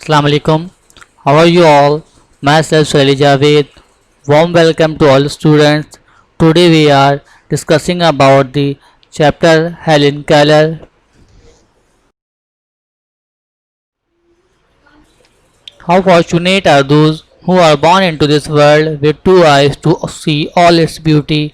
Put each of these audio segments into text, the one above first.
Assalamu alaikum. How are you all? Myself Shalil Javed. Warm welcome to all students. Today we are discussing about the chapter Helen Keller. How fortunate are those who are born into this world with two eyes to see all its beauty.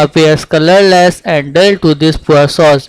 appears colorless and dull to this poor souls.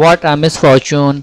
What a misfortune!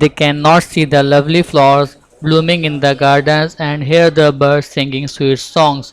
They cannot see the lovely flowers blooming in the gardens and hear the birds singing sweet songs.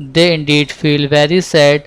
They indeed feel very sad.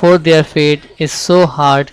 For their fate is so hard.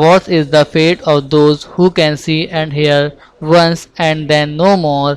What is the fate of those who can see and hear once and then no more?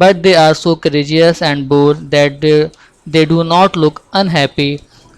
But they are so courageous and bold that they do not look unhappy.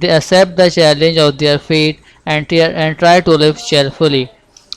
They accept the challenge of their fate and try to live cheerfully.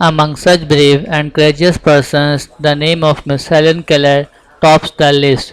Among such brave and courageous persons, the name of Miss Helen Keller tops the list.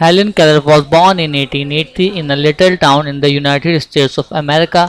Helen Keller was born in 1880 in a little town in the United States of America.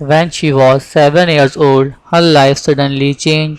When she was 7 years old, her life suddenly changed.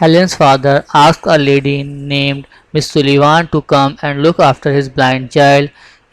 Helen's father asked a lady named Miss Sullivan to come and look after his blind child.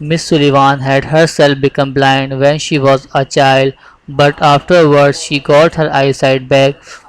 Miss Sullivan had herself become blind when she was a child, but afterwards she got her eyesight back.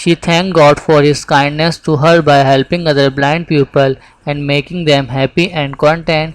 She thanked God for His kindness to her by helping other blind people and making them happy and content.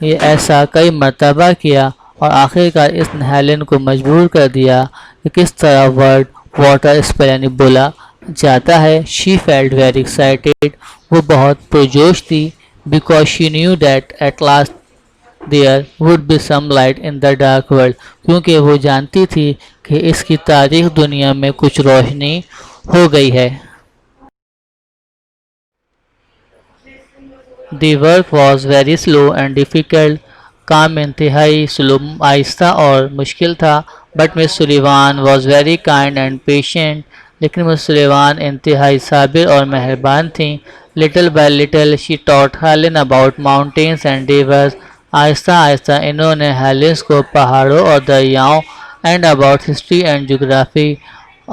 یہ ایسا کئی مرتبہ کیا اور آخرکار اس نے Helen کو مجبور کر دیا کہ کس طرح ورڈ واٹر اسپیل یعنی بولا جاتا ہے. She felt very excited. وہ بہت پرجوش تھی. Because she knew that at last there would be some light in the dark world. کیونکہ وہ جانتی تھی کہ اس کی تاریخ دنیا میں کچھ روشنی ہو گئی ہے. The work was very slow and difficult. کام انتہائی سلو آہستہ اور مشکل تھا. But Miss Sullivan was very kind and patient. لیکن مس سلیوان انتہائی صابر اور مہربان تھیں. Little by little she taught Helen about mountains and rivers. آہستہ آہستہ انہوں نے ہیلنس کو پہاڑوں اور دریاؤں اینڈ اباؤٹ ہسٹری اینڈ جغرافی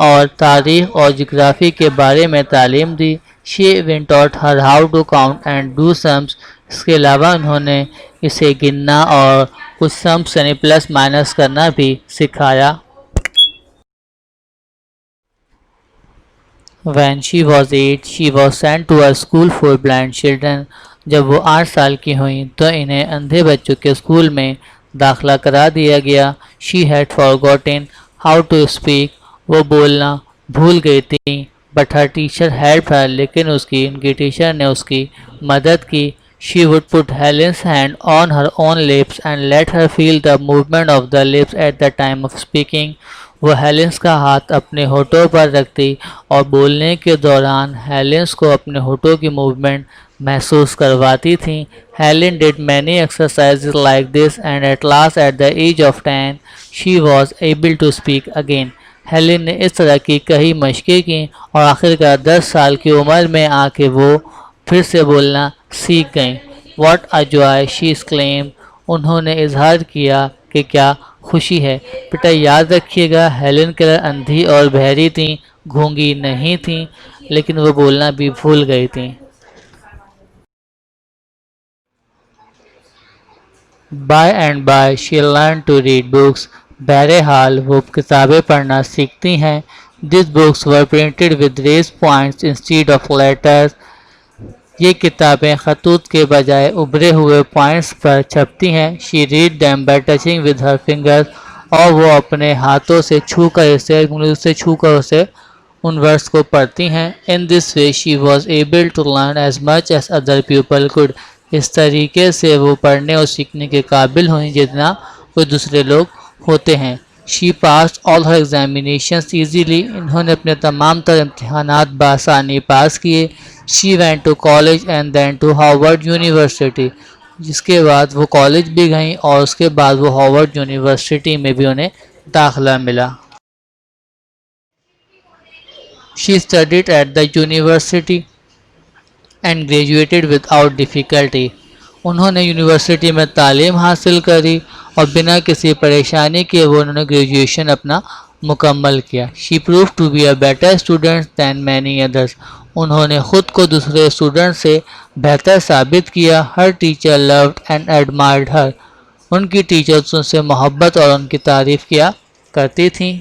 اور تاریخ اور جغرافی کے بارے میں تعلیم دی. She even ٹاٹ Hare how to count and do sums. اس کے علاوہ انہوں نے اسے گننا اور کچھ سمس یعنی پلس مائنس کرنا بھی سکھایا. When she was 8, she was sent to a school for blind children. جب وہ 8 سال کی ہوئیں تو انہیں اندھے بچوں کے اسکول میں داخلہ کرا دیا گیا. She had forgotten how to speak. وہ بولنا بھول گئی تھیں. But her teacher helped her. لیکن ان کی ٹیچر نے اس کی مدد کی. She would put Helen's hand on her own lips and let her feel the movement of the lips at the time of speaking. وہ ہیلنس کا ہاتھ اپنے ہونٹوں پر رکھتی اور بولنے کے دوران ہیلنس کو اپنے ہونٹوں کی موومنٹ محسوس کرواتی تھیں. Helen did many exercises like this and at last at the age of 10 she was able to speak again. Helen نے اس طرح کی کئی مشقیں کیں اور آخرکار 10 سال کی عمر میں آ کے وہ پھر سے بولنا سیکھ گئیں. واٹ اے جوائے شی ایکسکلیمڈ. انہوں نے اظہار کیا کہ کیا خوشی ہے. بیٹا یاد رکھیے گا ہیلن کیلر اندھی اور بہری تھیں, گونگی نہیں تھیں, لیکن وہ بولنا بھی بھول گئی تھیں. By and by she learn to read books. بہرحال وہ کتابیں پڑھنا سیکھتی ہیں. These books were printed with raised points instead of letters. یہ کتابیں خطوط کے بجائے ابھرے ہوئے پوائنٹس پر چھپتی ہیں. She read them by touching with her fingers. اور وہ اپنے ہاتھوں سے چھو کر اسے ان ورڈز کو پڑھتی ہیں. In this way she was able to learn as much as other people could. اس طریقے سے وہ پڑھنے اور سیکھنے کے قابل ہوئیں جتنا کوئی دوسرے لوگ ہوتے ہیں. She passed all her examinations easily. انہوں نے اپنے تمام تر امتحانات بآسانی پاس کیے. She went to college and then to Harvard University. جس کے بعد وہ کالج بھی گئیں اور اس کے بعد وہ ہارورڈ یونیورسٹی میں بھی انہیں داخلہ ملا. She studied at the university and graduated without difficulty. انہوں نے یونیورسٹی میں تعلیم حاصل کری اور بنا کسی پریشانی کے انہوں نے گریجویشن اپنا مکمل کیا. She proved to be a better student than many others. انہوں نے خود کو دوسرے اسٹوڈنٹ سے بہتر ثابت کیا. Her teacher loved and admired her. ان کی ٹیچرز ان سے محبت اور ان کی تعریف کیا کرتی تھیں.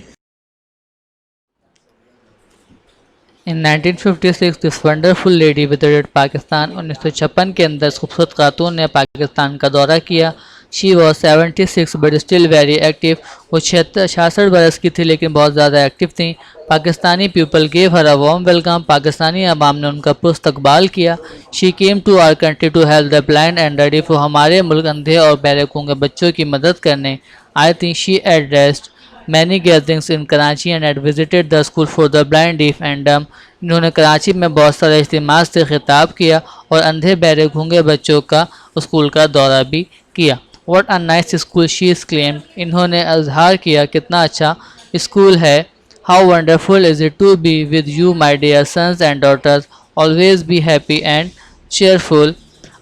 In 1956 this wonderful lady visited Pakistan. 1956 کے اندر اس خوبصورت خاتون نے پاکستان کا دورہ کیا. She was 76 but still very active. وہ 66 برس کی تھی لیکن بہت زیادہ ایکٹیو تھیں. Pakistani people gave her a warm welcome. Pakistani عوام نے ان کا پرستقبال کیا. She came to our country to help the blind and the deaf. وہ ہمارے ملک اندھے اور بہرے گونگے بچوں کی مدد کرنے آئی تھیں. She addressed many gatherings in Karachi and had visited the school for the blind, deaf and dumb. انہوں نے کراچی میں بہت سارے اجتماعات سے خطاب کیا اور اندھے بہرے گونگے بچوں کا اسکول کا دورہ بھی کیا. What a nice school, she exclaimed. انہوں نے اظہار کیا کتنا اچھا اسکول ہے. How wonderful is it to be with you, my dear sons and daughters. Always be happy and cheerful.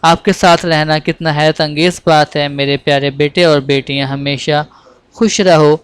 آپ کے ساتھ رہنا کتنا حیرت انگیز بات ہے میرے پیارے بیٹے اور بیٹیاں, ہمیشہ خوش رہو.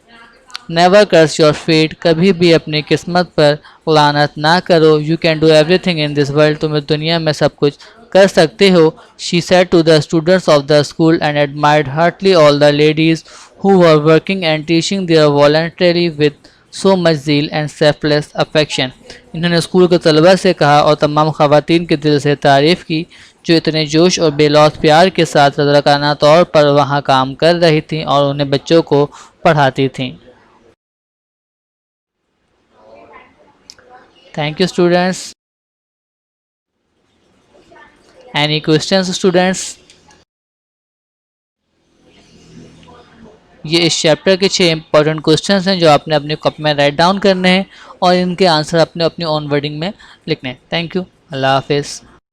Never curse your fate. کبھی بھی اپنی قسمت پر لعنت نہ کرو. You can do everything in this world. تم اس دنیا میں سب کچھ کر سکتے ہو. She said to the students of the school and admired heartily all the ladies who were working and teaching their voluntarily with so much zeal and selfless affection. انہوں نے school کے طلبہ سے کہا اور تمام خواتین کے دل سے تعریف کی جو اتنے جوش اور بے لوث پیار کے ساتھ رضاکارانہ طور پر وہاں کام کر رہی تھیں اور انہیں بچوں کو پڑھاتی تھیں۔ Thank you students. Any questions students? یہ اس چیپٹر کے 6 امپورٹنٹ کوشچنس ہیں جو آپ نے اپنی کاپی میں رائٹ ڈاؤن کرنے ہیں اور ان کے آنسر اپنے اپنی اون ورڈنگ میں لکھنے ہیں۔ تھینک یو، اللہ حافظ۔